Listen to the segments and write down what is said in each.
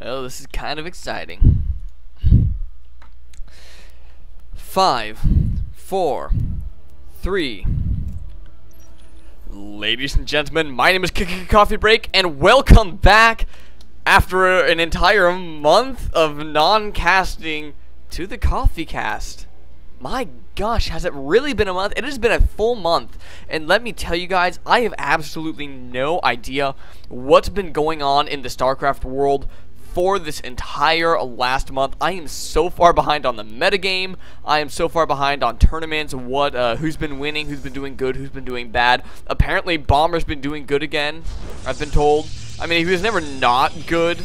Oh, this is kind of exciting. 5, 4, 3. Ladies and gentlemen, my name is Coffee Break, and welcome back after an entire month of non-casting to the Coffee Cast. My gosh, has it really been a month? It has been a full month, and let me tell you guys, I have absolutely no idea what's been going on in the StarCraft world for this entire last month. I am so far behind on the metagame. I am so far behind on tournaments, who's been winning, who's been doing good, who's been doing bad. Apparently, Bomber's been doing good again, I've been told. I mean, he was never not good,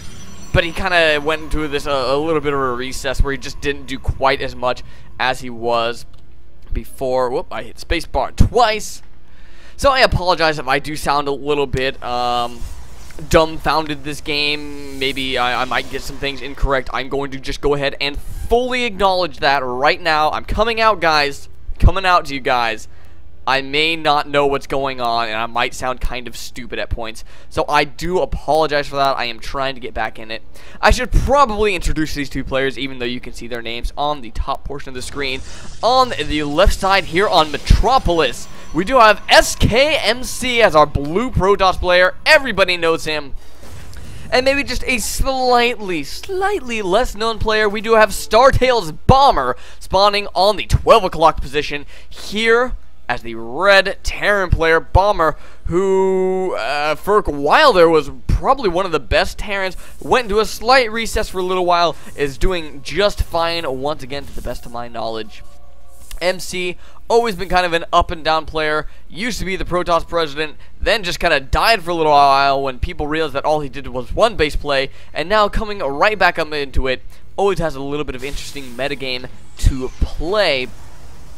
but he kind of went into this a little bit of a recess where he just didn't do quite as much as he was before. Whoop, I hit spacebar twice. So I apologize if I do sound a little bit dumbfounded this game. Maybe I might get some things incorrect. I'm going to just go ahead and fully acknowledge that right now. I'm coming out, guys. Coming out to you guys. I may not know what's going on, and I might sound kind of stupid at points. So I do apologize for that. I am trying to get back in it. I should probably introduce these two players, even though you can see their names on the top portion of the screen. On the left side here on Metropolis, we do have SKMC as our blue Protoss player. Everybody knows him. And maybe just a slightly less known player, we do have STBomber spawning on the 12 o'clock position here as the red Terran player. Bomber, who for a while there was probably one of the best Terrans, went into a slight recess for a little while, is doing just fine once again to the best of my knowledge. MC, always been kind of an up and down player, used to be the Protoss president, then just kind of died for a little while when people realized that all he did was one base play, and now coming right back up into it, always has a little bit of interesting metagame to play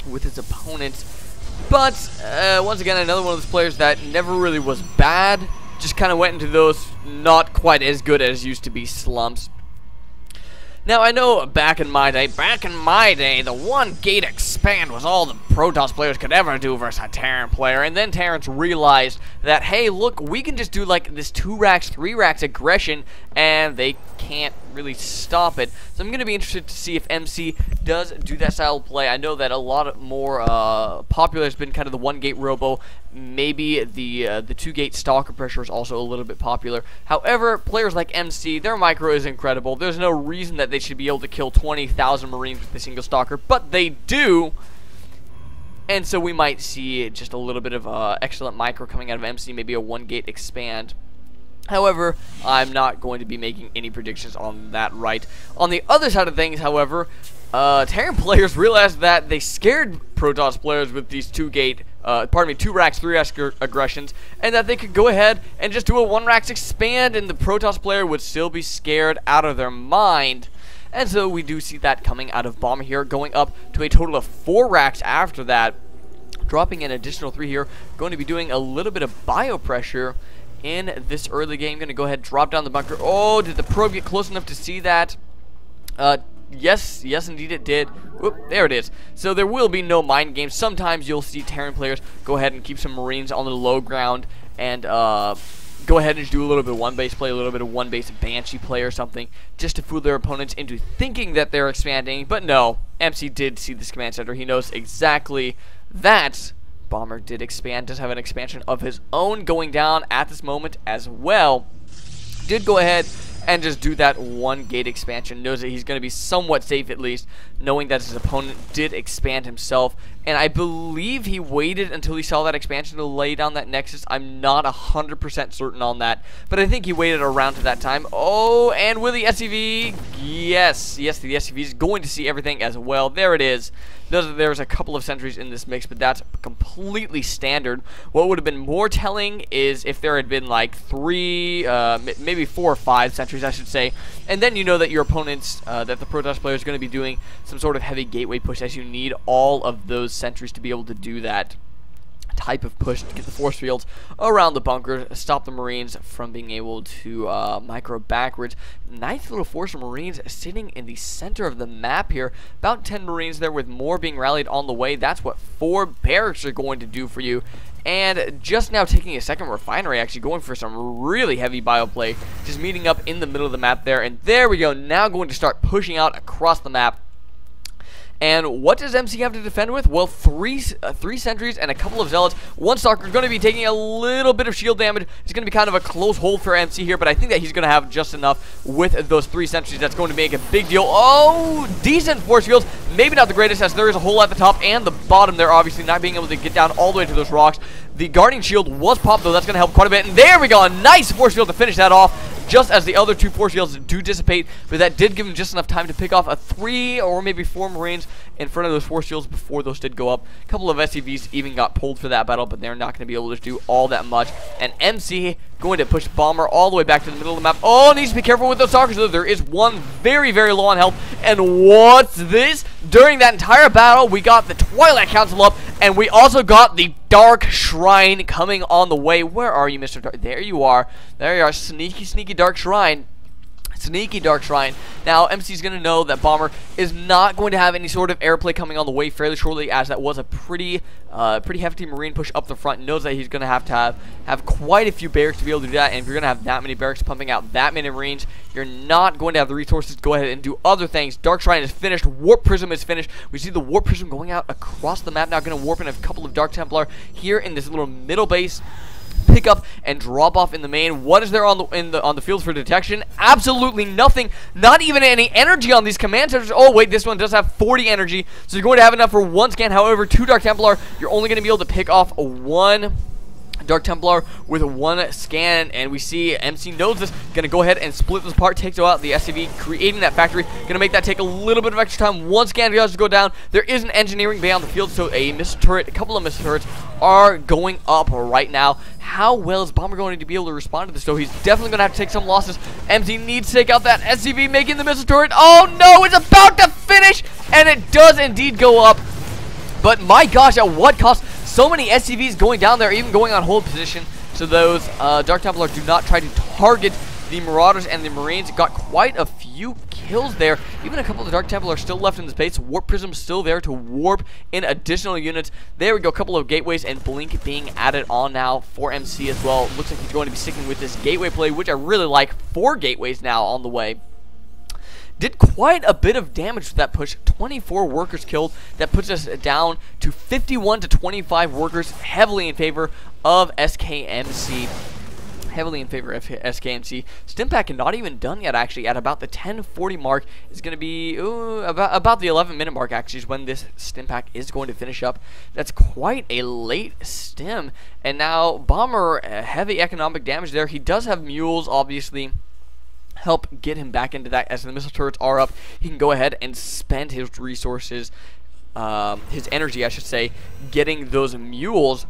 with his opponents. But once again, another one of those players that never really was bad, just kind of went into those not quite as good as used to be slumps. Now, I know back in my day, the one gate expand was all the Protoss players could ever do versus a Terran player, and then Terrans realized that, hey, look, we can just do like this 2 racks, 3 racks aggression, and they can't really stop it. So I'm going to be interested to see if MC does do that style of play. I know that a lot more popular has been kind of the 1-gate robo. Maybe the 2-gate stalker pressure is also a little bit popular. However, players like MC, their micro is incredible. There's no reason that they should be able to kill 20,000 Marines with a single stalker, but they do. And so we might see just a little bit of excellent micro coming out of MC, maybe a 1-gate expand. However, I'm not going to be making any predictions on that right. On the other side of things, however, Terran players realized that they scared Protoss players with these 2 racks, 3 racks aggressions, and that they could go ahead and just do a 1 racks expand, and the Protoss player would still be scared out of their mind. And so we do see that coming out of Bomber here, going up to a total of 4 racks after that, dropping an additional 3 here, going to be doing a little bit of bio pressure in this early game. Going to go ahead and drop down the bunker. Oh, did the probe get close enough to see that? Yes, indeed it did. Whoop, there it is. So there will be no mind games. Sometimes you'll see Terran players go ahead and keep some Marines on the low ground and go ahead and just do a little bit of 1-base play, a little bit of 1-base Banshee play or something, just to fool their opponents into thinking that they're expanding. But no, MC did see this command center. He knows exactly that Bomber did expand, does have an expansion of his own going down at this moment as well. Did go ahead and just do that 1-gate expansion. Knows that he's going to be somewhat safe, at least, knowing that his opponent did expand himself. And I believe he waited until he saw that expansion to lay down that Nexus. I'm not 100% certain on that, but I think he waited around to that time. Oh, and with the SCV, yes, the SCV is going to see everything as well. There it is. There's a couple of sentries in this mix, but that's completely standard. What would have been more telling is if there had been like 3, maybe 4 or 5 sentries, I should say, and then you know that your opponent's, that the Protoss player is going to be doing some sort of heavy gateway push, as you need all of those sentries to be able to do that. type of push to get the force fields around the bunker, stop the Marines from being able to micro backwards. Nice little force of Marines sitting in the center of the map here. About 10 Marines there with more being rallied on the way. That's what 4 barracks are going to do for you. And just now taking a second refinery, actually going for some really heavy bioplay, just meeting up in the middle of the map there. And there we go, now going to start pushing out across the map. And what does MC have to defend with? Well, three sentries and a couple of zealots. One stalker is going to be taking a little bit of shield damage. It's going to be kind of a close hold for MC here, but I think that he's going to have just enough with those 3 sentries. That's going to make a big deal. Oh, decent force fields. Maybe not the greatest, as there is a hole at the top and the bottom there, obviously not being able to get down all the way to those rocks. The guarding shield was popped, though. That's going to help quite a bit. And there we go. A nice force field to finish that off, just as the other 2 force fields do dissipate, but that did give him just enough time to pick off a 3 or maybe 4 Marines in front of those force fields before those did go up. A couple of SCVs even got pulled for that battle, but they're not going to be able to do all that much. And MC going to push Bomber all the way back to the middle of the map. Oh, needs to be careful with those stalkers, though. There is one very, very low on health. And what's this? During that entire battle, we got the Twilight Council up, and we also got the Dark Shrine coming on the way. Where are you, Mr. Dark? There you are. There you are. Sneaky, sneaky Dark Shrine. Sneaky Dark Shrine. Now, MC is going to know that Bomber is not going to have any sort of airplay coming on the way fairly shortly, as that was a pretty hefty Marine push up the front. Knows that he's going to have quite a few barracks to be able to do that, and if you're going to have that many barracks pumping out that many Marines, you're not going to have the resources to go ahead and do other things. Dark Shrine is finished. Warp Prism is finished. We see the Warp Prism going out across the map now, going to warp in a couple of Dark Templar here in this little middle base. Pick up and drop off in the main. What is there on the field for detection? Absolutely nothing. Not even any energy on these command centers. Oh wait, this one does have 40 energy, so you're going to have enough for 1 scan. However, 2 Dark Templar, you're only going to be able to pick off 1 Dark Templar with 1 scan, and we see MC knows this, gonna go ahead and split this apart, takes out the SCV, creating that factory, gonna make that take a little bit of extra time. 1 scan does go down. There is an engineering bay on the field, so a missile turret, a couple of missile turrets are going up right now. How well is Bomber going to be able to respond to this, though? He's definitely gonna have to take some losses. MC needs to take out that SCV, making the missile turret. Oh no, it's about to finish, and it does indeed go up. But my gosh, at what cost? So many SCVs going down there, even going on hold position, so those Dark Templar do not try to target the Marauders and the Marines. Got quite a few kills there. Even a couple of the Dark Templar are still left in the space. Warp Prism still there to warp in additional units. There we go, a couple of gateways and Blink being added on now for MC as well. Looks like he's going to be sticking with this gateway play, which I really like. 4 gateways now on the way. Did quite a bit of damage with that push. 24 workers killed. That puts us down to 51 to 25 workers, heavily in favor of SKMC. Heavily in favor of SKMC. Stimpack not even done yet, actually. At about the 10:40 mark is going to be about the 11-minute mark, actually, is when this Stimpack is going to finish up. That's quite a late stim. And now Bomber, heavy economic damage there. He does have mules, obviously. Help get him back into that as the missile turrets are up. He can go ahead and spend his resources, his energy, I should say, getting those mules.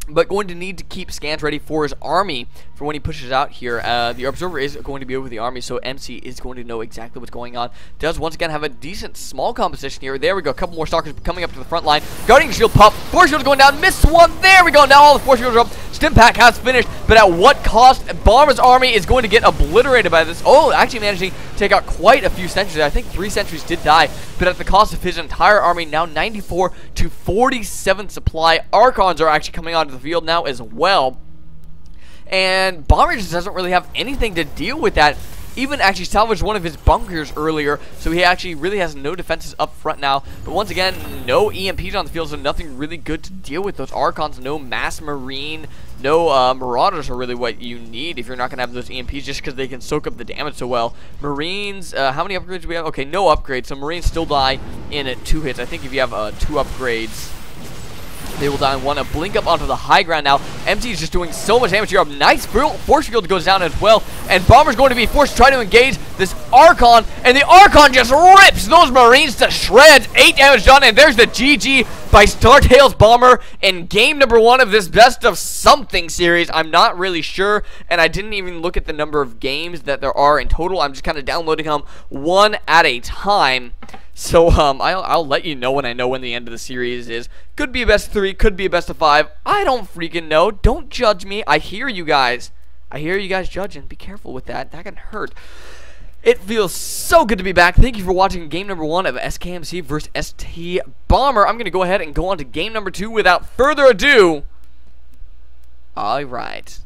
But going to need to keep scans ready for his army for when he pushes out here. The observer is going to be over the army, so MC is going to know exactly what's going on. Does once again have a decent small composition here. There we go, a couple more stalkers coming up to the front line. Guardian shield pop, force shield going down, missed one. There we go, now all the force shields are up. Stimpack has finished, but at what cost? Bomber's army is going to get obliterated by this. Oh, actually managing to take out quite a few sentries. I think 3 sentries did die, but at the cost of his entire army. Now 94 to 47 supply. Archons are actually coming onto the field now as well. And Bomber just doesn't really have anything to deal with that. Even actually salvaged one of his bunkers earlier, so he actually really has no defenses up front now. But once again, no EMPs on the field, so nothing really good to deal with those Archons. No mass Marine, no Marauders are really what you need if you're not going to have those EMPs, just because they can soak up the damage so well. Marines, how many upgrades do we have? Okay, no upgrades, so Marines still die in 2 hits. I think if you have 2 upgrades, they will die in 1. A blink up onto the high ground now. MC is just doing so much damage here. A nice force field goes down as well. And Bomber's going to be forced to try to engage this Archon. And the Archon just rips those Marines to shreds. 8 damage done. And there's the GG. by STBomber in game number 1 of this best of something series. I'm not really sure, and I didn't even look at the number of games that there are in total. I'm just kind of downloading them one at a time. So I'll let you know when I know when the end of the series is. Could be a best of 3, could be a best of 5. I don't freaking know. Don't judge me. I hear you guys. I hear you guys judging. Be careful with that. That can hurt. It feels so good to be back. Thank you for watching game number 1 of SKMC versus STBomber. I'm going to go ahead and go on to game number 2 without further ado. Alright.